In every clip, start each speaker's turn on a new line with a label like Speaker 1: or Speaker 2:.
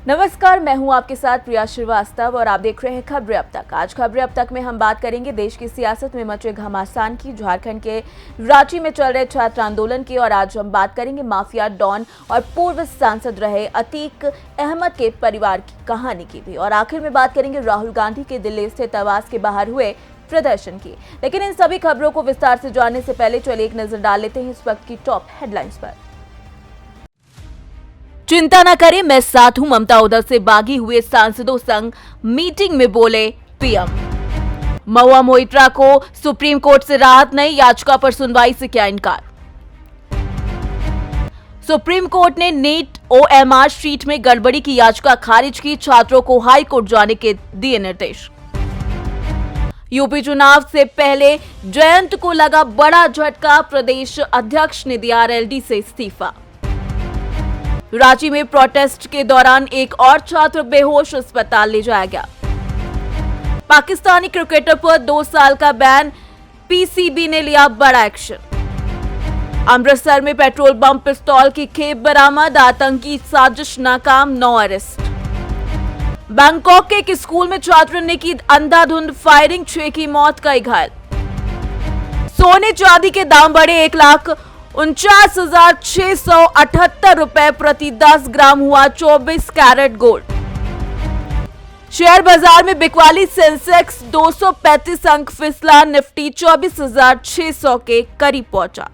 Speaker 1: नमस्कार, मैं हूं आपके साथ प्रिया श्रीवास्तव और आप देख रहे हैं खबरें अब तक। आज खबरें अब तक में हम बात करेंगे देश की सियासत में मचे घमासान की, झारखंड के रांची में चल रहे छात्र आंदोलन की और आज हम बात करेंगे माफिया डॉन और पूर्व सांसद रहे अतीक अहमद के परिवार की कहानी की भी। और आखिर में बात करेंगे राहुल गांधी के दिल्ली स्थित आवास के बाहर हुए प्रदर्शन की। लेकिन इन सभी खबरों को विस्तार से जानने से पहले चलिए एक नजर डाल लेते हैं इस वक्त की टॉप हेडलाइंस पर। चिंता न करें, मैं साथ हूं, ममता उधर से बागी हुए सांसदों संग मीटिंग में बोले पीएम। महुआ मोइत्रा को सुप्रीम कोर्ट से राहत नहीं, याचिका पर सुनवाई से किया इनकार। सुप्रीम कोर्ट ने नीट ओएमआर शीट में गड़बड़ी की याचिका खारिज की, छात्रों को हाई कोर्ट जाने के दिए निर्देश। यूपी चुनाव से पहले जयंत को लगा बड़ा झटका, प्रदेश अध्यक्ष ने दिया आरएलडी से इस्तीफा। रांची में प्रोटेस्ट के दौरान एक और छात्र बेहोश, अस्पताल ले जाया गया। पाकिस्तानी क्रिकेटर पर 2 साल का बैन, पीसीबी ने लिया बड़ा एक्शन। अमृतसर में पेट्रोल बम पिस्तौल की खेप बरामद, आतंकी साजिश नाकाम, 9 अरेस्ट। बैंकॉक के एक स्कूल में छात्र ने की अंधाधुंध फायरिंग, 6 की मौत, कई घायल। सोने चांदी के दाम बढ़े, 1,49,678 रुपए प्रति 10 ग्राम हुआ 24 कैरेट गोल्ड। शेयर बाजार में बिकवाली, सेंसेक्स 235 अंक फिसला, निफ्टी 24,600 के करीब पहुंचा।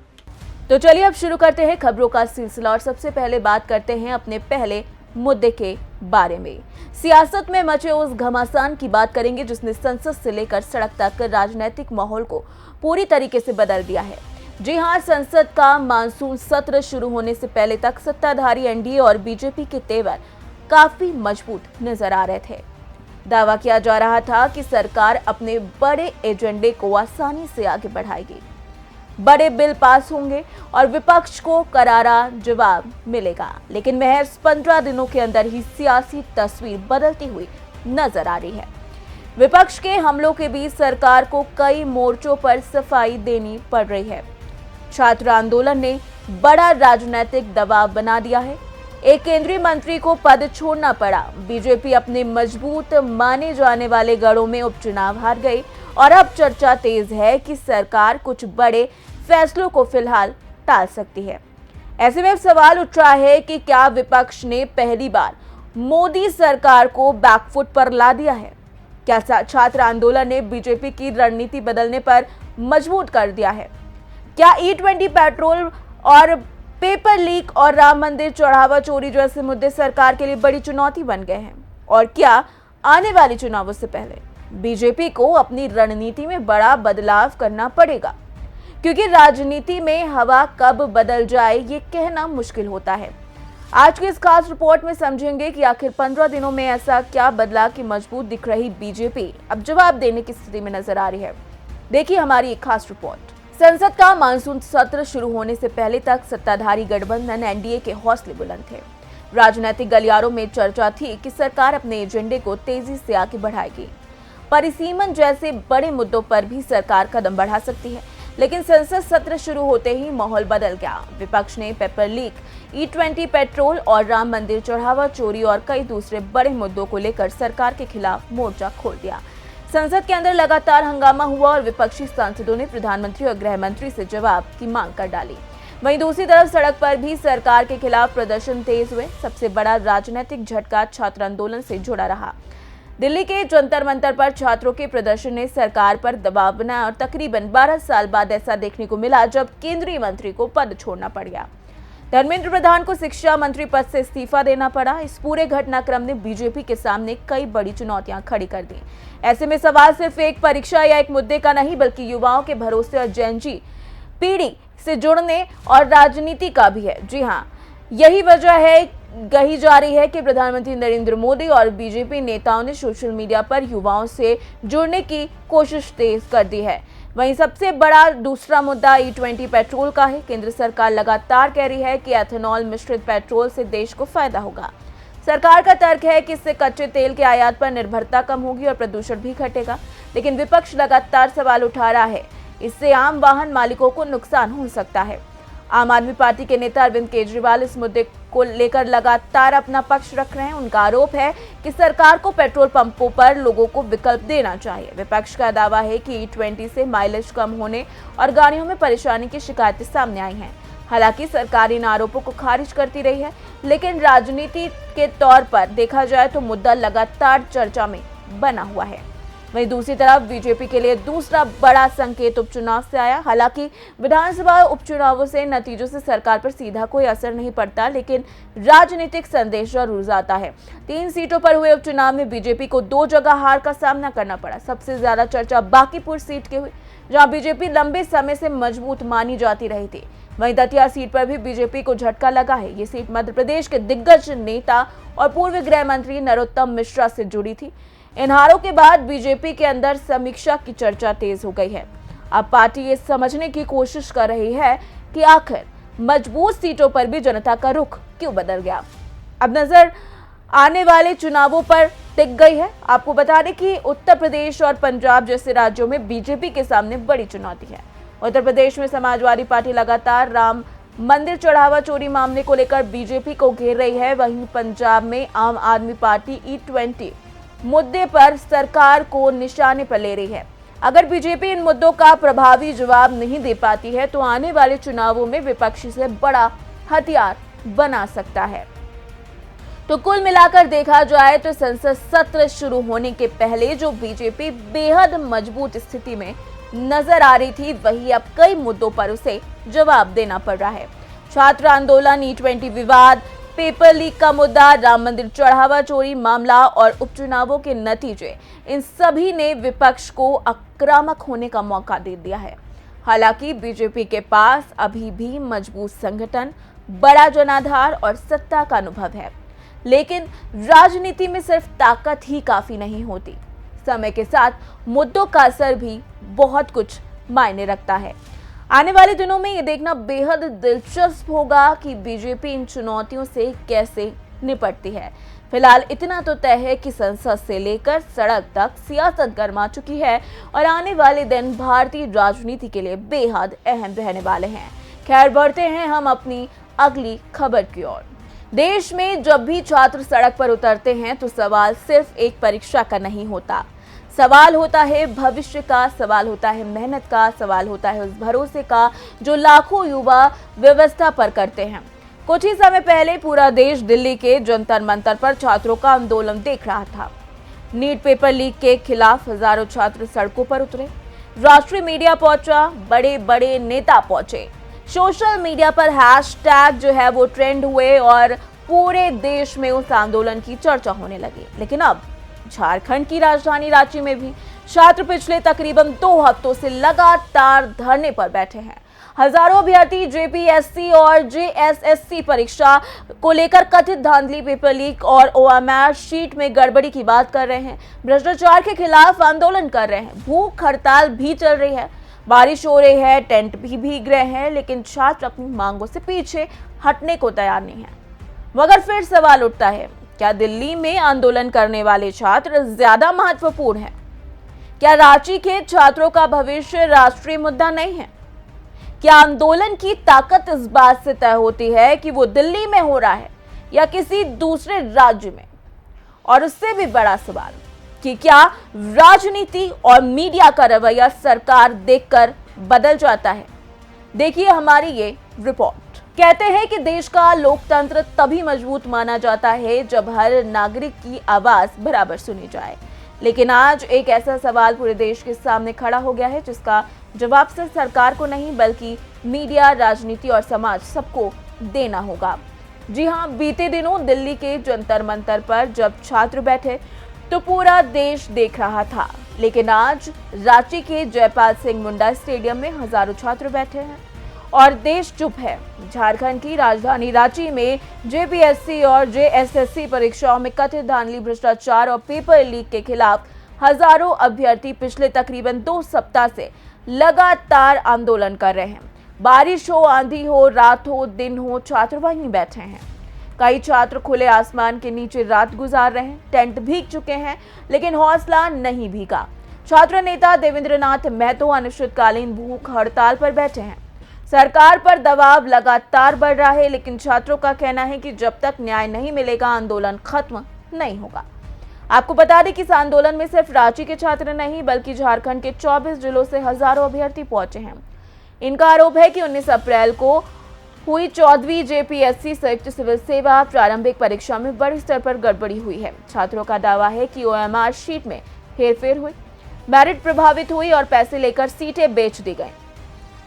Speaker 1: तो चलिए अब शुरू करते हैं खबरों का सिलसिला और सबसे पहले बात करते हैं अपने पहले मुद्दे के बारे में। सियासत में मचे उस घमासान की बात करेंगे जिसने संसद से लेकर सड़क तक राजनीतिक माहौल को पूरी तरीके से बदल दिया है। जी हां, संसद का मानसून सत्र शुरू होने से पहले तक सत्ताधारी एनडीए और बीजेपी के तेवर काफी मजबूत नजर आ रहे थे। दावा किया जा रहा था कि सरकार अपने बड़े एजेंडे को आसानी से आगे बढ़ाएगी, बड़े बिल पास होंगे और विपक्ष को करारा जवाब मिलेगा। लेकिन महज 15 दिनों के अंदर ही सियासी तस्वीर बदलती हुई नजर आ रही है। विपक्ष के हमलों के बीच सरकार को कई मोर्चों पर सफाई देनी पड़ रही है। छात्र आंदोलन ने बड़ा राजनीतिक दबाव बना दिया है, एक केंद्रीय मंत्री को पद छोड़ना पड़ा। बीजेपी अपने मजबूत माने जाने वाले गढ़ों में उपचुनाव हार गई और अब चर्चा तेज है कि सरकार कुछ बड़े फैसलों को फिलहाल टाल सकती है। ऐसे में सवाल उठ रहा है कि क्या विपक्ष ने पहली बार मोदी सरकार को बैकफुट पर ला दिया है? क्या छात्र आंदोलन ने बीजेपी की रणनीति बदलने पर मजबूर कर दिया है? क्या E20 पेट्रोल और पेपर लीक और राम मंदिर चढ़ावा चोरी जैसे मुद्दे सरकार के लिए बड़ी चुनौती बन गए हैं? और क्या आने वाले चुनावों से पहले बीजेपी को अपनी रणनीति में बड़ा बदलाव करना पड़ेगा? क्योंकि राजनीति में हवा कब बदल जाए ये कहना मुश्किल होता है। आज की इस खास रिपोर्ट में समझेंगे कि आखिर 15 दिनों में ऐसा क्या बदला कि मजबूत दिख रही बीजेपी अब जवाब देने की स्थिति में नजर आ रही है। देखिए हमारी एक खास रिपोर्ट। संसद का मानसून सत्र शुरू होने से पहले तक सत्ताधारी गठबंधन एनडीए के हौसले बुलंद थे। राजनीतिक गलियारों में चर्चा थी कि सरकार अपने एजेंडे को तेजी से आगे बढ़ाएगी। परिसीमन जैसे बड़े मुद्दों पर भी सरकार कदम बढ़ा सकती है। लेकिन संसद सत्र शुरू होते ही माहौल बदल गया। विपक्ष ने पेपर लीक, E20 पेट्रोल और राम मंदिर चढ़ावा चोरी और कई दूसरे बड़े मुद्दों को लेकर सरकार के खिलाफ मोर्चा खोल दिया। संसद के अंदर लगातार हंगामा हुआ और विपक्षी सांसदों ने प्रधानमंत्री और गृह मंत्री से जवाब की मांग कर डाली। वहीं दूसरी तरफ सड़क पर भी सरकार के खिलाफ प्रदर्शन तेज हुए। सबसे बड़ा राजनीतिक झटका छात्र आंदोलन से जुड़ा रहा। दिल्ली के जंतर मंतर पर छात्रों के प्रदर्शन ने सरकार पर दबाव बनाया और तकरीबन 12 साल बाद ऐसा देखने को मिला जब केंद्रीय मंत्री को पद छोड़ना पड़ गया। धर्मेंद्र प्रधान को शिक्षा मंत्री पद से इस्तीफा देना पड़ा। इस पूरे घटनाक्रम ने बीजेपी के सामने कई बड़ी चुनौतियां खड़ी कर दी। ऐसे में सवाल सिर्फ एक परीक्षा या एक मुद्दे का नहीं बल्कि युवाओं के भरोसे और जेन जी पीढ़ी से जुड़ने और राजनीति का भी है। जी हाँ, यही वजह है कही जा रही है कि प्रधानमंत्री नरेंद्र मोदी और बीजेपी नेताओं ने सोशल मीडिया पर युवाओं से जुड़ने की कोशिश तेज कर दी है। वहीं सबसे बड़ा दूसरा मुद्दा E20 पेट्रोल का है। केंद्र सरकार लगातार कह रही है कि एथेनॉल मिश्रित पेट्रोल से देश को फायदा होगा। सरकार का तर्क है कि इससे कच्चे तेल के आयात पर निर्भरता कम होगी और प्रदूषण भी घटेगा। लेकिन विपक्ष लगातार सवाल उठा रहा है, इससे आम वाहन मालिकों को नुकसान हो सकता है। आम आदमी पार्टी के नेता अरविंद केजरीवाल इस मुद्दे को लेकर लगातार अपना पक्ष रख रहे हैं। उनका आरोप है कि सरकार को पेट्रोल पंपों पर लोगों को विकल्प देना चाहिए। विपक्ष का दावा है कि E20 से माइलेज कम होने और गाड़ियों में परेशानी की शिकायतें सामने आई हैं। हालांकि सरकार इन आरोपों को खारिज करती रही है, लेकिन राजनीति के तौर पर देखा जाए तो मुद्दा लगातार चर्चा में बना हुआ है। वहीं दूसरी तरफ बीजेपी के लिए दूसरा बड़ा संकेत उपचुनाव से आया। हालांकि विधानसभा उपचुनावों से नतीजों से सरकार पर सीधा कोई असर नहीं पड़ता, लेकिन राजनीतिक संदेश जरूर आता है। 3 सीटों पर हुए उपचुनाव में बीजेपी को 2 जगह हार का सामना करना पड़ा। सबसे ज्यादा चर्चा बांकीपुर सीट की हुई, जहां बीजेपी लंबे समय से मजबूत मानी जाती रही थी। वहीं दतिया सीट पर भी बीजेपी को झटका लगा है। ये सीट मध्य प्रदेश के दिग्गज नेता और पूर्व गृह मंत्री नरोत्तम मिश्रा से जुड़ी थी। इन हारों के बाद बीजेपी के अंदर समीक्षा की चर्चा तेज हो गई है। अब पार्टी ये समझने की कोशिश कर रही है कि आखिर मजबूत सीटों पर भी जनता का रुख क्यों बदल गया। अब नजर आने वाले चुनावों पर टिक गई है। आपको बता दें कि उत्तर प्रदेश और पंजाब जैसे राज्यों में बीजेपी के सामने बड़ी चुनौती है। उत्तर प्रदेश में समाजवादी पार्टी लगातार राम मंदिर चढ़ावा चोरी मामले को लेकर बीजेपी को घेर रही है। वहीं पंजाब में आम आदमी पार्टी E20 मुद्दे पर सरकार को निशाने पर ले रही है। अगर बीजेपी इन मुद्दों का प्रभावी जवाब नहीं दे पाती है तो आने वाले चुनावों में विपक्ष से बड़ा हथियार बना सकता है। तो कुल मिलाकर देखा जाए तो संसद सत्र शुरू होने के पहले जो बीजेपी बेहद मजबूत स्थिति में नजर आ रही थी, वही अब कई मुद्दों पर उसे जवाब देना पड़ रहा है। छात्र आंदोलन, E20 विवाद, पेपर लीक का मुद्दा, राम मंदिर चढ़ावा चोरी मामला और उपचुनावों के नतीजे, इन सभी ने विपक्ष को आक्रामक होने का मौका दे दिया है। हालांकि बीजेपी के पास अभी भी मजबूत संगठन, बड़ा जनाधार और सत्ता का अनुभव है, लेकिन राजनीति में सिर्फ ताकत ही काफी नहीं होती। समय के साथ मुद्दों का असर भी बहुत कुछ मायने रखता है। आने वाले दिनों में ये देखना बेहद दिलचस्प होगा कि बीजेपी इन चुनौतियों से कैसे निपटती है। फिलहाल इतना तो तय है कि संसद से लेकर सड़क तक सियासत गर्मा चुकी है और आने वाले दिन भारतीय राजनीति के लिए बेहद अहम रहने वाले हैं। खैर, बढ़ते हैं हम अपनी अगली खबर की ओर। देश में जब भी छात्र सड़क पर उतरते हैं तो सवाल सिर्फ एक परीक्षा का नहीं होता। सवाल होता है भविष्य का, सवाल होता है मेहनत का, सवाल होता है उस भरोसे का जो लाखों युवा व्यवस्था पर करते हैं। कुछ ही समय पहले पूरा देश दिल्ली के जंतर मंतर पर छात्रों का आंदोलन देख रहा था। नीट पेपर लीक के खिलाफ हजारों छात्र सड़कों पर उतरे, राष्ट्रीय मीडिया पहुंचा, बड़े बड़े नेता पहुंचे, सोशल मीडिया पर हैशटैग जो है वो ट्रेंड हुए और पूरे देश में उस आंदोलन की चर्चा होने लगी। लेकिन अब झारखंड की राजधानी रांची में भी छात्र पिछले तकरीबन 2 हफ्तों से लगातार धरने पर बैठे हैं। हजारों अभ्यर्थी JPSC और JSSC परीक्षा को लेकर कथित धांधली, पेपर लीक और OMR शीट में गड़बड़ी की बात कर रहे हैं। भ्रष्टाचार के खिलाफ आंदोलन कर रहे हैं। भूख हड़ताल भी चल रही है, बारिश हो रही है, टेंट भी भीग रहे हैं, लेकिन छात्र अपनी मांगों से पीछे हटने को तैयार नहीं है। मगर फिर सवाल उठता है, क्या दिल्ली में आंदोलन करने वाले छात्र ज्यादा महत्वपूर्ण हैं? क्या रांची के छात्रों का भविष्य राष्ट्रीय मुद्दा नहीं है? क्या आंदोलन की ताकत इस बात से तय होती है कि वो दिल्ली में हो रहा है या किसी दूसरे राज्य में? और उससे भी बड़ा सवाल कि क्या राजनीति और मीडिया का रवैया सरकार देखकर बदल जाता है? देखिए हमारी ये रिपोर्ट। कहते हैं कि देश का लोकतंत्र तभी मजबूत माना जाता है जब हर नागरिक की आवाज बराबर सुनी जाए। लेकिन आज एक ऐसा सवाल पूरे देश के सामने खड़ा हो गया है जिसका जवाब सिर्फ सरकार को नहीं बल्कि मीडिया, राजनीति और समाज सबको देना होगा। जी हाँ, बीते दिनों दिल्ली के जंतर मंतर पर जब छात्र बैठे तो पूरा देश देख रहा था, लेकिन आज रांची के जयपाल सिंह मुंडा स्टेडियम में हजारों छात्र बैठे हैं और देश चुप है। झारखंड की राजधानी रांची में JPSC और JSSC परीक्षाओं में कथित धांधली, भ्रष्टाचार और पेपर लीक के खिलाफ हजारों अभ्यर्थी पिछले तकरीबन 2 सप्ताह से लगातार आंदोलन कर रहे हैं। बारिश हो, आंधी हो, रात हो, दिन हो, छात्र वहीं बैठे हैं। कई छात्र खुले आसमान के नीचे रात गुजार रहे हैं, टेंट भीग चुके हैं, लेकिन हौसला नहीं भीगा। छात्र नेता देवेंद्र नाथ महतो अनिश्चितकालीन भूख हड़ताल पर बैठे हैं। सरकार पर दबाव लगातार बढ़ रहा है, लेकिन छात्रों का कहना है कि जब तक न्याय नहीं मिलेगा आंदोलन खत्म नहीं होगा। आपको बता दें कि इस आंदोलन में सिर्फ रांची के छात्र नहीं बल्कि झारखंड के 24 जिलों से हजारों अभ्यर्थी पहुंचे हैं। इनका आरोप है कि 19 अप्रैल को हुई 14वीं जेपीएससी संयुक्त सिविल सेवा प्रारंभिक परीक्षा में बड़े स्तर पर गड़बड़ी हुई है। छात्रों का दावा है कि ओएमआर शीट में हेरफेर हुई, मेरिट प्रभावित हुई और पैसे लेकर सीटें बेच दी गई।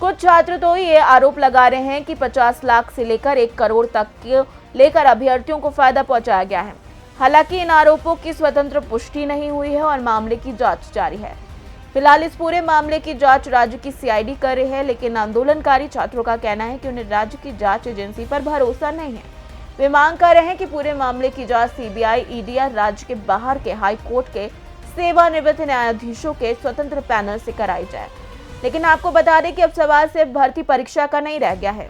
Speaker 1: कुछ छात्र तो ये आरोप लगा रहे हैं कि 50 लाख से लेकर 1 करोड़ तक के लेकर अभ्यर्थियों को फायदा पहुंचाया गया है। हालांकि इन आरोपों की स्वतंत्र पुष्टि नहीं हुई है और मामले की जांच जारी है। फिलहाल इस पूरे मामले की जांच राज्य की सीआईडी कर रही है, लेकिन आंदोलनकारी छात्रों का कहना है कि उन्हें राज्य की जांच एजेंसी पर भरोसा नहीं है। वे मांग कर रहे हैं कि पूरे मामले की जांच सीबीआई, ईडी या राज्य के बाहर के हाई कोर्ट के सेवानिवृत्त न्यायाधीशों के स्वतंत्र पैनल से कराई जाए। लेकिन आपको बता दें कि अब सवाल सिर्फ भर्ती परीक्षा का नहीं रह गया है।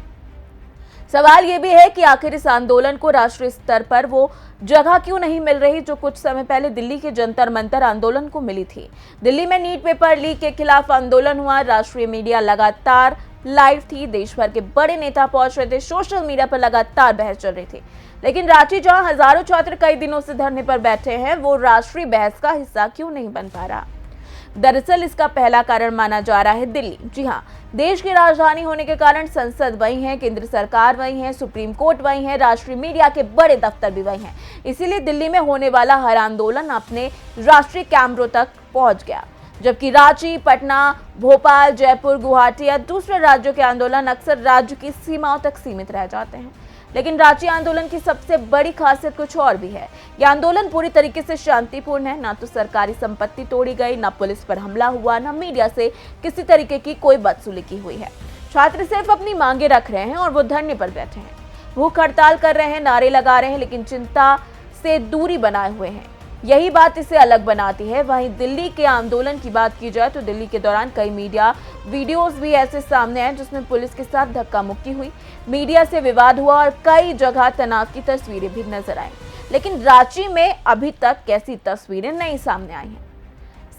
Speaker 1: सवाल ये भी है कि आखिर इस आंदोलन को राष्ट्रीय स्तर पर वो जगह क्यों नहीं मिल रही जो कुछ समय पहले दिल्ली के जंतर मंतर आंदोलन को मिली थी। दिल्ली में नीट पेपर लीक के खिलाफ आंदोलन हुआ, राष्ट्रीय मीडिया लगातार लाइव थी, देश भर के बड़े नेता पहुंच रहे थे, सोशल मीडिया पर लगातार बहस चल रही थी। लेकिन रांची जहां हजारों छात्र कई दिनों से धरने पर बैठे हैं, वो राष्ट्रीय बहस का हिस्सा क्यों नहीं बन पा रहा। दरअसल इसका पहला कारण माना जा रहा है दिल्ली। जी हाँ, देश की राजधानी होने के कारण संसद वही है, केंद्र सरकार वही है, सुप्रीम कोर्ट वही है, राष्ट्रीय मीडिया के बड़े दफ्तर भी वही हैं। इसीलिए दिल्ली में होने वाला हर आंदोलन अपने राष्ट्रीय कैमरों तक पहुंच गया, जबकि रांची, पटना, भोपाल, जयपुर, गुवाहाटी या दूसरे राज्यों के आंदोलन अक्सर राज्य की सीमाओं तक सीमित रह जाते हैं। लेकिन रांची आंदोलन की सबसे बड़ी खासियत कुछ और भी है। यह आंदोलन पूरी तरीके से शांतिपूर्ण है, ना तो सरकारी संपत्ति तोड़ी गई, ना पुलिस पर हमला हुआ, ना मीडिया से किसी तरीके की कोई बदसलूकी हुई है। छात्र सिर्फ अपनी मांगे रख रहे हैं और वो धरने पर बैठे हैं, भूख हड़ताल कर रहे हैं, नारे लगा रहे हैं, लेकिन चिंता से दूरी बनाए हुए हैं। यही बात इसे अलग बनाती है। वहीं दिल्ली के आंदोलन की बात की जाए तो दिल्ली के दौरान कई मीडिया वीडियोस भी ऐसे सामने आए जिसमें पुलिस के साथ धक्का मुक्की हुई, मीडिया से विवाद हुआ और कई जगह तनाव की तस्वीरें भी नजर आई। लेकिन रांची में अभी तक कैसी तस्वीरें नहीं सामने आई हैं।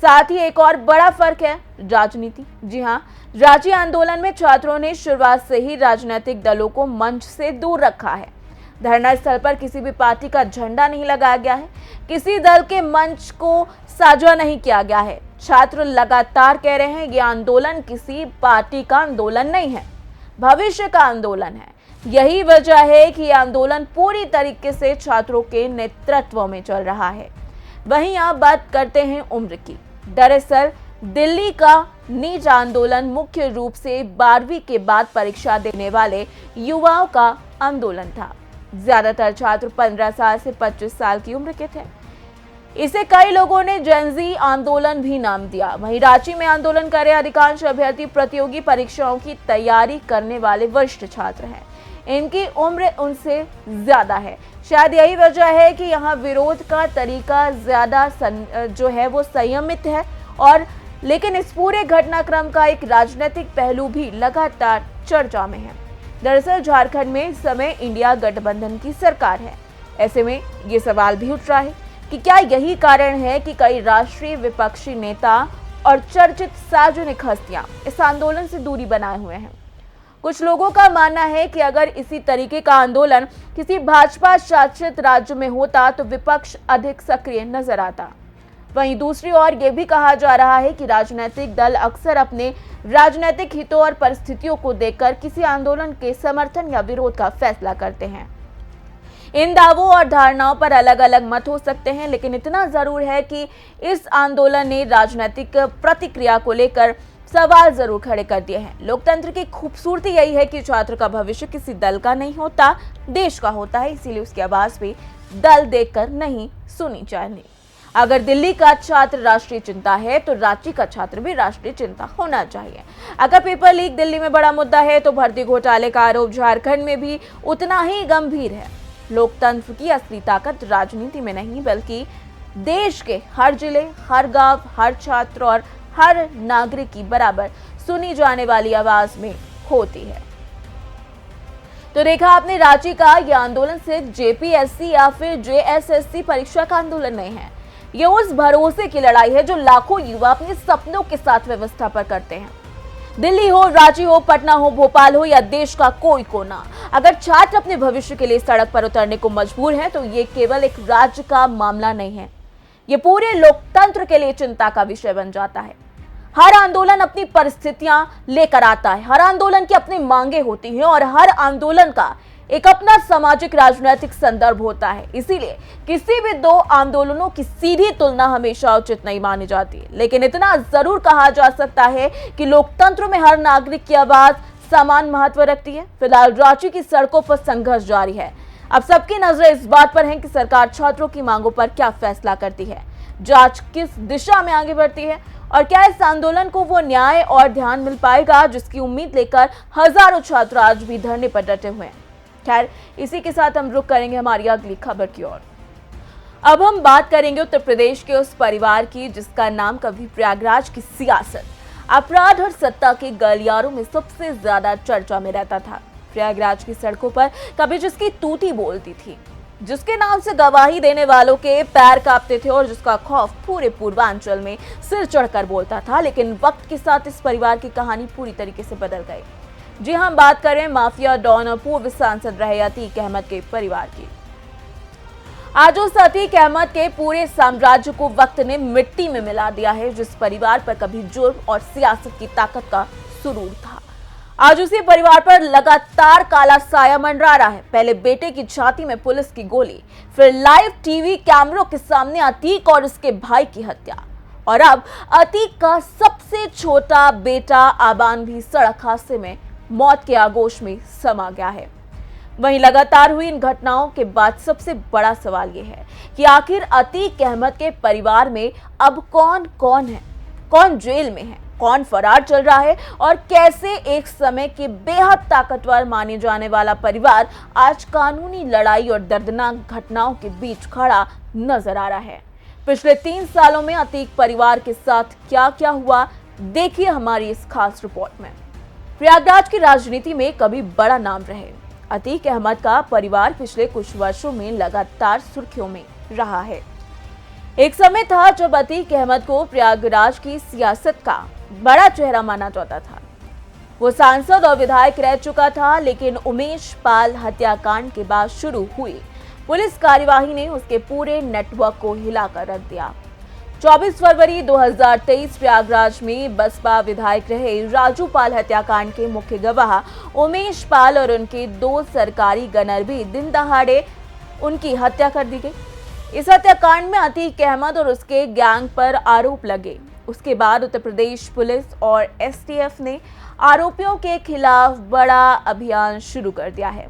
Speaker 1: साथ ही एक और बड़ा फर्क है राजनीति। जी हाँ, रांची आंदोलन में छात्रों ने शुरुआत से ही राजनीतिक दलों को मंच से दूर रखा है। धरना स्थल पर किसी भी पार्टी का झंडा नहीं लगाया गया है, किसी दल के मंच को साझा नहीं किया गया है। छात्र लगातार कह रहे हैं ये आंदोलन किसी पार्टी का आंदोलन नहीं है, भविष्य का आंदोलन है। यही वजह है कि यह आंदोलन पूरी तरीके से छात्रों के नेतृत्व में चल रहा है। वहीं आप बात करते हैं उम्र की। दरअसल दिल्ली का नीट आंदोलन मुख्य रूप से 12वीं के बाद परीक्षा देने वाले युवाओं का आंदोलन था। ज्यादातर छात्र 15 साल से 25 साल की उम्र के थे। इसे कई लोगों ने जेनजी आंदोलन भी नाम दिया। वहीं रांची में आंदोलन कर रहे अधिकांश अभ्यर्थी प्रतियोगी परीक्षाओं की तैयारी करने वाले वरिष्ठ छात्र हैं। इनकी उम्र उनसे ज्यादा है। शायद यही वजह है कि यहाँ विरोध का तरीका ज्यादा जो है वो संयमित है और लेकिन इस पूरे घटनाक्रम का एक राजनीतिक पहलू भी लगातार चर्चा में है। दरअसल झारखंड में इस समय इंडिया गठबंधन की सरकार है। ऐसे में ये सवाल भी उठ रहा है कि क्या यही कारण है कि कई राष्ट्रीय विपक्षी नेता और चर्चित सार्वजनिक हस्तियां इस आंदोलन से दूरी बनाए हुए हैं। कुछ लोगों का मानना है कि अगर इसी तरीके का आंदोलन किसी भाजपा शासित राज्य में होता तो विपक्ष अधिक सक्रिय नजर आता। वहीं दूसरी ओर यह भी कहा जा रहा है कि राजनीतिक दल अक्सर अपने राजनीतिक हितों और परिस्थितियों को देखकर किसी आंदोलन के समर्थन या विरोध का फैसला करते हैं। इन दावों और धारणाओं पर अलग अलग मत हो सकते हैं, लेकिन इतना जरूर है कि इस आंदोलन ने राजनीतिक प्रतिक्रिया को लेकर सवाल जरूर खड़े कर दिए हैं। लोकतंत्र की खूबसूरती यही है कि छात्र का भविष्य किसी दल का नहीं होता, देश का होता है। इसीलिए उसकी आवाज भी दल देखकर नहीं सुनी जानी। अगर दिल्ली का छात्र राष्ट्रीय चिंता है तो रांची का छात्र भी राष्ट्रीय चिंता होना चाहिए। अगर पेपर लीक दिल्ली में बड़ा मुद्दा है तो भर्ती घोटाले का आरोप झारखंड में भी उतना ही गंभीर है। लोकतंत्र की असली ताकत राजनीति में नहीं बल्कि देश के हर जिले, हर गांव, हर छात्र और हर नागरिक की बराबर सुनी जाने वाली आवाज में होती है। तो देखा आपने, रांची का यह आंदोलन सिर्फ जेपीएससी या फिर जेएसएससी परीक्षा का आंदोलन नहीं है। ये उस भरोसे की लड़ाई है जो लाखों युवा अपने सपनों के साथ व्यवस्था पर करते हैं। दिल्ली हो, रांची हो, पटना हो, भोपाल हो या देश का कोई कोना, अगर छात्र अपने भविष्य के लिए सड़क पर उतरने को मजबूर है तो ये केवल एक राज्य का मामला नहीं है, ये पूरे लोकतंत्र के लिए चिंता का विषय बन जाता है। हर आंदोलन अपनी परिस्थितियां लेकर आता है, हर आंदोलन की अपनी मांगे होती हैं और हर आंदोलन का एक अपना सामाजिक राजनीतिक संदर्भ होता है। इसीलिए किसी भी दो आंदोलनों की सीधी तुलना हमेशा उचित नहीं मानी जाती, लेकिन इतना जरूर कहा जा सकता है कि लोकतंत्र में हर नागरिक की आवाज समान महत्व रखती है। फिलहाल रांची की सड़कों पर संघर्ष जारी है। अब सबकी नजरें इस बात पर है कि सरकार छात्रों की मांगों पर क्या फैसला करती है, जांच किस दिशा में आगे बढ़ती है और क्या इस आंदोलन को वो न्याय और ध्यान मिल पाएगा जिसकी उम्मीद लेकर हजारों छात्र आज भी धरने पर डटे हुए हैं। खैर, इसी के साथ हम रुक करेंगे हमारी अगली खबर की ओर। अब हम बात करेंगे उत्तर प्रदेश के उस परिवार की जिसका नाम कभी प्रयागराज की सियासत, अपराध और सत्ता के गलियारों में सबसे ज्यादा चर्चा में रहता था। प्रयागराज की सड़कों पर कभी जिसकी तूती बोलती थी, जिसके नाम से गवाही देने वालों के पैर कांपते थे और जिसका खौफ पूरे पूर्वांचल में सिर चढ़कर बोलता था। लेकिन वक्त के साथ इस परिवार की कहानी पूरी तरीके से बदल गई। जी हम बात करें माफिया डॉन और पूर्व सांसद रहे अतीक अहमद के परिवार की। आज उस अतीक अहमद के पूरे साम्राज्य को वक्त ने मिट्टी में मिला दिया है, जिस परिवार पर कभी जुर्म और सियासत की ताकत का सुरूर था। आज उसी परिवार पर लगातार काला साया मंडरा रहा है। पहले बेटे की छाती में पुलिस की गोली, फिर लाइव टीवी कैमरों के सामने अतीक और उसके भाई की हत्या, और अब अतीक का सबसे छोटा बेटा आबान भी सड़क हादसे में मौत के आगोश में समा गया है। वहीं लगातार हुई इन घटनाओं के बाद सबसे बड़ा सवाल यह है कि आखिर अतीक अहमद के परिवार में अब कौन कौन है, कौन जेल में है, कौन फरार चल रहा है और कैसे एक समय के बेहद ताकतवर माने जाने वाला परिवार आज कानूनी लड़ाई और दर्दनाक घटनाओं के बीच खड़ा नजर आ रहा है। पिछले 3 सालों में अतीक परिवार के साथ क्या क्या हुआ, देखिए हमारी इस खास रिपोर्ट में। प्रयागराज की राजनीति में कभी बड़ा नाम रहे अतीक अहमद का परिवार पिछले कुछ वर्षों में लगातार सुर्खियों में रहा है। एक समय था जब अतीक अहमद को प्रयागराज की सियासत का बड़ा चेहरा माना जाता था। वो सांसद और विधायक रह चुका था, लेकिन उमेश पाल हत्याकांड के बाद शुरू हुई पुलिस कार्यवाही ने उसके पूरे नेटवर्क को हिलाकर रख दिया। 24 फरवरी 2023 प्रयागराज में बसपा विधायक रहे राजू पाल हत्याकांड के मुख्य गवाह उमेश पाल और उनके 2 सरकारी गनर भी दिन दहाड़े उनकी हत्या कर दी गई। इस हत्याकांड में अतीक अहमद और उसके गैंग पर आरोप लगे। उसके बाद उत्तर प्रदेश पुलिस और एसटीएफ ने आरोपियों के खिलाफ बड़ा अभियान शुरू कर दिया है।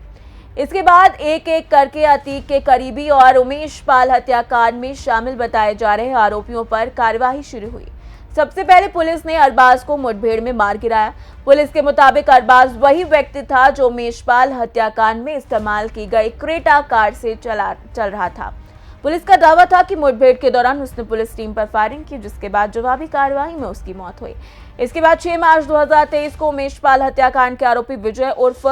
Speaker 1: इसके बाद एक एक करके अतीक के करीबी और उमेश पाल हत्याकांड में शामिल बताए जा रहे आरोपियों पर कार्यवाही शुरू हुई। सबसे पहले पुलिस ने अरबाज को मुठभेड़ में मार गिराया। पुलिस के मुताबिक अरबाज वही व्यक्ति था जो उमेश पाल हत्याकांड में इस्तेमाल की गई क्रेटा कार से चल रहा था। पुलिस का दावा था कि मुठभेड़ के दौरान उसने पुलिस टीम पर फायरिंग की, जिसके बाद जवाबी कार्रवाई में उसकी मौत हुई। इसके बाद 6 मार्च 2023 को उमेश पाल हत्याकांड के आरोपी विजय उर्फ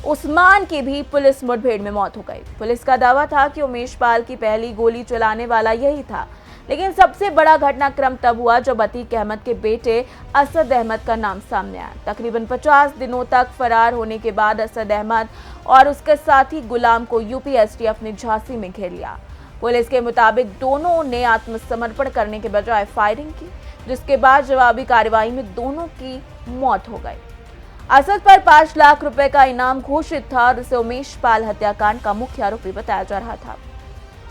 Speaker 1: उस्मान की भी पुलिस मुठभेड़ में मौत हो गई। पुलिस का दावा था कि उमेश पाल की पहली गोली चलाने वाला यही था, लेकिन सबसे बड़ा घटनाक्रम तब हुआ जब अतीक अहमद के बेटे असद अहमद का नाम सामने आया। तकरीबन 50 दिनों तक फरार होने के बाद असद अहमद और उसके साथी गुलाम को यूपी एसटीएफ ने झांसी में घेर लिया। पुलिस के मुताबिक दोनों ने आत्मसमर्पण करने के बजाय फायरिंग की, जिसके बाद जवाबी कार्रवाई में दोनों की मौत हो गई। असद पर 5 लाख रुपए का इनाम घोषित था और उसे उमेश पाल हत्याकांड का मुख्य आरोपी बताया जा रहा था।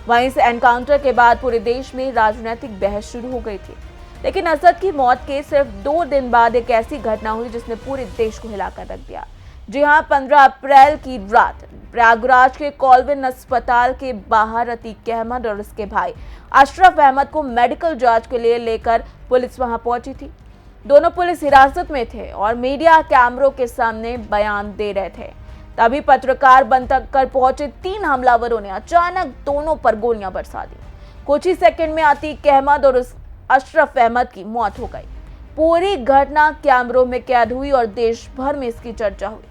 Speaker 1: वहीं इस एनकाउंटर के बाद पूरे देश में राजनीतिक बहस शुरू हो गई थी, लेकिन असद की मौत के सिर्फ 2 दिन बाद एक ऐसी घटना हुई जिसने पूरे देश को हिलाकर रख दिया। जी हां, 15 अप्रैल की रात प्रयागराज के कॉलविन अस्पताल के बाहर अतीक अहमद और उसके भाई अशरफ अहमद को मेडिकल जांच के लिए लेकर पुलिस वहां पहुंची थी। दोनों पुलिस हिरासत में थे और मीडिया कैमरों के सामने बयान दे रहे थे। तभी पत्रकार बनकर पहुंचे 3 हमलावरों ने अचानक दोनों पर गोलियां बरसा दी। कुछ ही सेकंड में अतीक अहमद और उस अशरफ अहमद की मौत हो गई। पूरी घटना कैमरों में कैद हुई और देश भर में इसकी चर्चा हुई।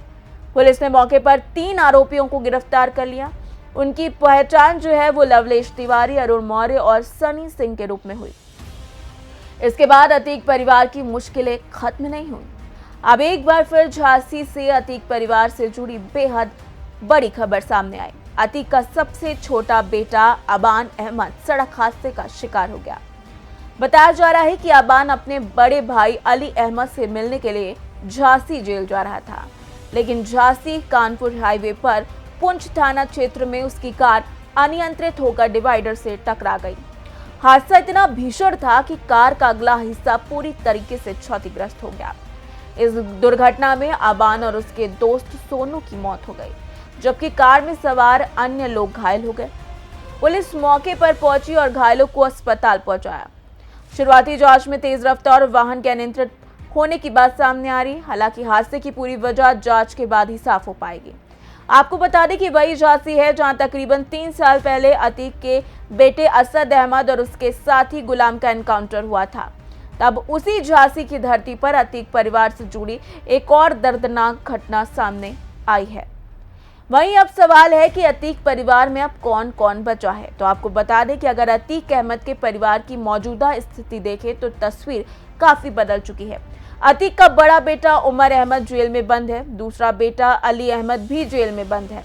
Speaker 1: पुलिस ने मौके पर 3 आरोपियों को गिरफ्तार कर लिया। उनकी पहचान जो है वो लवलेश तिवारी, अरुण मौर्य और सनी सिंह के रूप में हुई। इसके बाद अतीक परिवार की मुश्किलें खत्म नहीं हुई। अब एक बार फिर झांसी से अतीक परिवार से जुड़ी बेहद बड़ी खबर सामने आई। अतीक का सबसे छोटा बेटा अबान अहमद सड़क हादसे का शिकार हो गया। बताया जा रहा है कि अबान अपने बड़े भाई अली अहमद से मिलने के लिए झांसी जेल जा रहा था, लेकिन झांसी कानपुर हाईवे पर पुंछ थाना क्षेत्र में उसकी कार अनियंत्रित होकर डिवाइडर से टकरा गई। हादसा इतना भीषण था कि कार का अगला हिस्सा पूरी तरीके से क्षतिग्रस्त हो गया। इस दुर्घटना में अबान और उसके दोस्त सोनू की मौत हो गई, जबकि कार में सवार अन्य लोग घायल हो गए। पुलिस मौके पर पहुंची और घायलों को अस्पताल पहुंचाया। शुरुआती जांच में तेज रफ्तार और वाहन के अनियंत्रित होने की बात सामने आ रही। हालांकि हादसे की पूरी वजह जांच के बाद ही साफ हो पाएगी। आपको बता दें कि वही झांसी है जहां तकरीबन 3 साल पहले अतीक के बेटे असद अहमद और उसके साथी गुलाम का एनकाउंटर हुआ था। तब उसी झांसी की धरती पर अतीक परिवार से जुड़ी एक और दर्दनाक घटना सामने आई है। वहीं अब सवाल है कि अतीक परिवार में अब कौन कौन बचा है। तो आपको बता दें कि अगर अतीक अहमद के परिवार की मौजूदा स्थिति देखें तो तस्वीर काफी बदल चुकी है। अतीक का बड़ा बेटा उमर अहमद जेल में बंद है, दूसरा बेटा अली अहमद भी जेल में बंद है।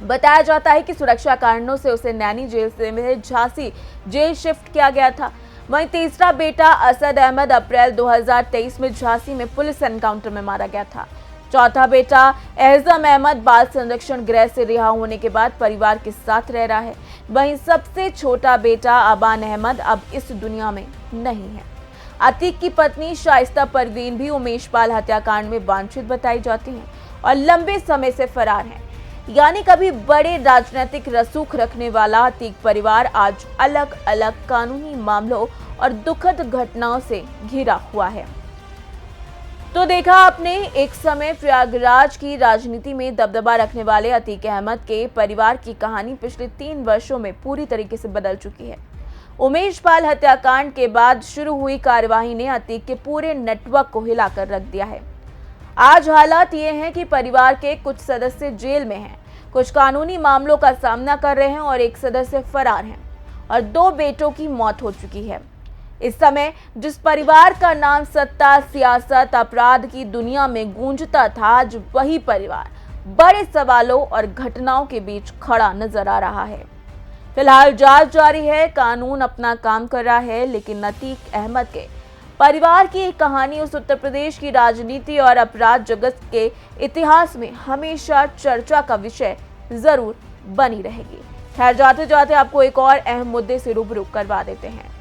Speaker 1: बताया जाता है कि सुरक्षा कारणों से उसे नैनी जेल से झांसी जेल शिफ्ट किया गया था। वहीं तीसरा बेटा असद अहमद अप्रैल 2023 में झांसी में पुलिस एनकाउंटर में मारा गया था। चौथा बेटा एहजम अहमद बाल संरक्षण गृह से रिहा होने के बाद परिवार के साथ रह रहा है। वहीं सबसे छोटा बेटा अबान अहमद अब इस दुनिया में नहीं है। अतीक की पत्नी शाइस्ता परवीन भी उमेश पाल हत्याकांड में वांछित बताई जाती हैं और लंबे समय से फरार हैं। यानी कभी बड़े राजनीतिक रसूख रखने वाला अतीक परिवार आज अलग अलग कानूनी मामलों और दुखद घटनाओं से घिरा हुआ है। तो देखा आपने, एक समय प्रयागराज की राजनीति में दबदबा रखने वाले अतीक अहमद के परिवार की कहानी पिछले 3 वर्षों में पूरी तरीके से बदल चुकी है। उमेश पाल हत्याकांड के बाद शुरू हुई कार्यवाही ने अतीक के पूरे नेटवर्क को हिलाकर रख दिया है। आज हालात ये हैं कि परिवार के कुछ सदस्य जेल में हैं, कुछ कानूनी मामलों का सामना कर रहे हैं और एक सदस्य फरार हैं और 2 बेटों की मौत हो चुकी है। इस समय जिस परिवार का नाम सत्ता, सियासत, अपराध की दुनिया में गूंजता था, आज वही परिवार बड़े सवालों और घटनाओं के बीच खड़ा नजर आ रहा है। फिलहाल जांच जारी है, कानून अपना काम कर रहा है, लेकिन अतीक अहमद के परिवार की एक कहानी उस उत्तर प्रदेश की राजनीति और अपराध जगत के इतिहास में हमेशा चर्चा का विषय जरूर बनी रहेगी। खैर, जाते जाते आपको एक और अहम मुद्दे से रूबरू करवा देते हैं।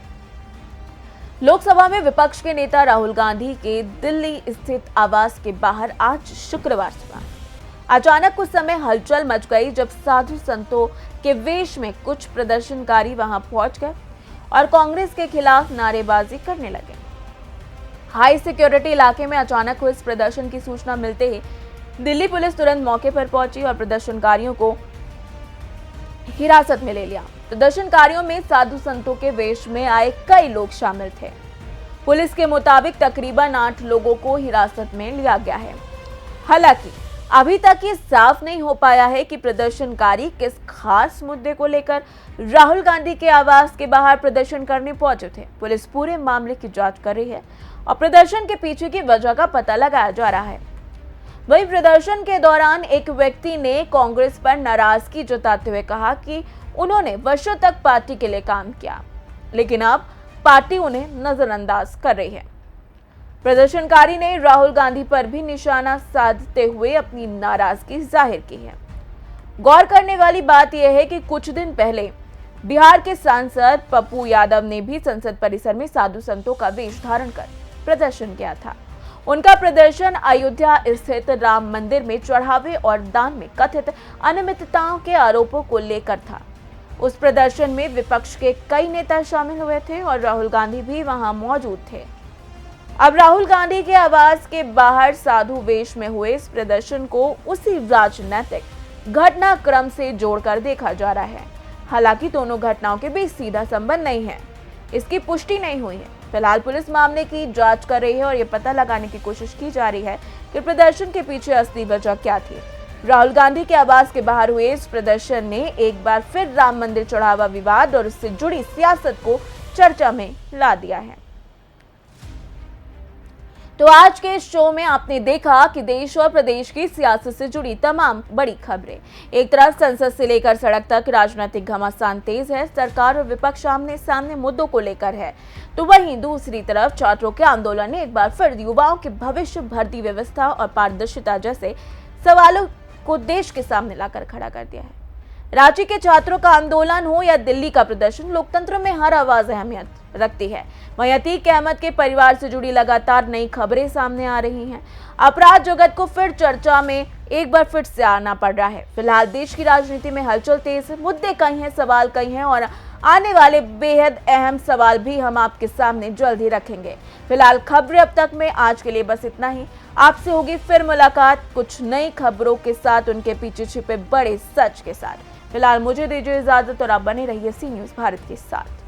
Speaker 1: लोकसभा में विपक्ष के नेता राहुल गांधी के दिल्ली स्थित आवास के बाहर आज शुक्रवार सुबह अचानक कुछ समय हलचल मच गई, जब साधु संतों के वेश में कुछ प्रदर्शनकारी वहां पहुंच गए और कांग्रेस के खिलाफ नारेबाजी करने लगे। हाई सिक्योरिटी इलाके में अचानक हुए इस प्रदर्शन की सूचना मिलते ही दिल्ली पुलिस तुरंत मौके पर पहुंची और प्रदर्शनकारियों को हिरासत में ले लिया। प्रदर्शनकारियों में साधु संतों के वेश में आए कई लोग शामिल थे। पुलिस के मुताबिक तकरीबन 8 लोगों को हिरासत में लिया गया है। हालांकि अभी तक ये साफ नहीं हो पाया है कि प्रदर्शनकारी किस खास मुद्दे को लेकर राहुल गांधी के आवास के बाहर प्रदर्शन करने पहुंचे थे। पुलिस पूरे मामले की जांच कर रही है और प्रदर्शन के पीछे की वजह का पता लगाया जा रहा है। वहीं प्रदर्शन के दौरान एक व्यक्ति ने कांग्रेस पर नाराजगी जताते हुए कहा कि उन्होंने वर्षों तक पार्टी के लिए काम किया, लेकिन अब पार्टी उन्हें नजरअंदाज कर रही है। प्रदर्शनकारी ने राहुल गांधी पर भी निशाना साधते हुए अपनी नाराजगी जाहिर की है। गौर करने वाली बात यह है कि कुछ दिन पहले बिहार के सांसद पप्पू यादव ने भी संसद परिसर में साधु संतों का वेश धारण कर प्रदर्शन किया था। उनका प्रदर्शन अयोध्या स्थित राम मंदिर में चढ़ावे और दान में कथित अनियमितताओं के आरोपों को लेकर था। उस प्रदर्शन में विपक्ष के कई नेता शामिल हुए थे और राहुल गांधी भी वहां मौजूद थे। अब राहुल गांधी के आवास के बाहर साधु वेश में हुए इस प्रदर्शन को उसी राजनीतिक घटनाक्रम से जोड़कर देखा जा रहा है। हालांकि दोनों घटनाओं के बीच सीधा संबंध नहीं है, इसकी पुष्टि नहीं हुई है। फिलहाल पुलिस मामले की जांच कर रही है और ये पता लगाने की कोशिश की जा रही है कि प्रदर्शन के पीछे असली वजह क्या थी। राहुल गांधी के आवास के बाहर हुए इस प्रदर्शन ने एक बार फिर राम मंदिर चढ़ावा विवाद और उससे जुड़ी सियासत को चर्चा में ला दिया है। तो आज के इस शो में आपने देखा कि देश और प्रदेश की सियासत से जुड़ी तमाम बड़ी खबरें। एक तरफ संसद से लेकर सड़क तक राजनीतिक घमासान तेज है, सरकार और विपक्ष आमने सामने मुद्दों को लेकर है, तो वहीं दूसरी तरफ छात्रों के आंदोलन ने एक बार फिर युवाओं के भविष्य, भर्ती व्यवस्था और पारदर्शिता जैसे सवालों को देश के सामने लाकर खड़ा कर दिया है। रांची के छात्रों का आंदोलन हो या दिल्ली का प्रदर्शन, लोकतंत्र में हर आवाज अहमियत रखती है। वहीं अतीक अहमद के परिवार से जुड़ी लगातार नई खबरें सामने आ रही हैं। अपराध जगत को फिर चर्चा में एक बार फिर से आना पड़ रहा है। फिलहाल देश की राजनीति में हलचल तेज है, मुद्दे कई हैं, सवाल कई हैं और आने वाले बेहद अहम सवाल भी हम आपके सामने जल्द ही रखेंगे। फिलहाल खबरें अब तक में आज के लिए बस इतना ही। आपसे होगी फिर मुलाकात कुछ नई खबरों के साथ, उनके पीछे छिपे बड़े सच के साथ। फिलहाल मुझे दीजिए इजाजत और आप बने रहिए सी न्यूज़ भारत के साथ।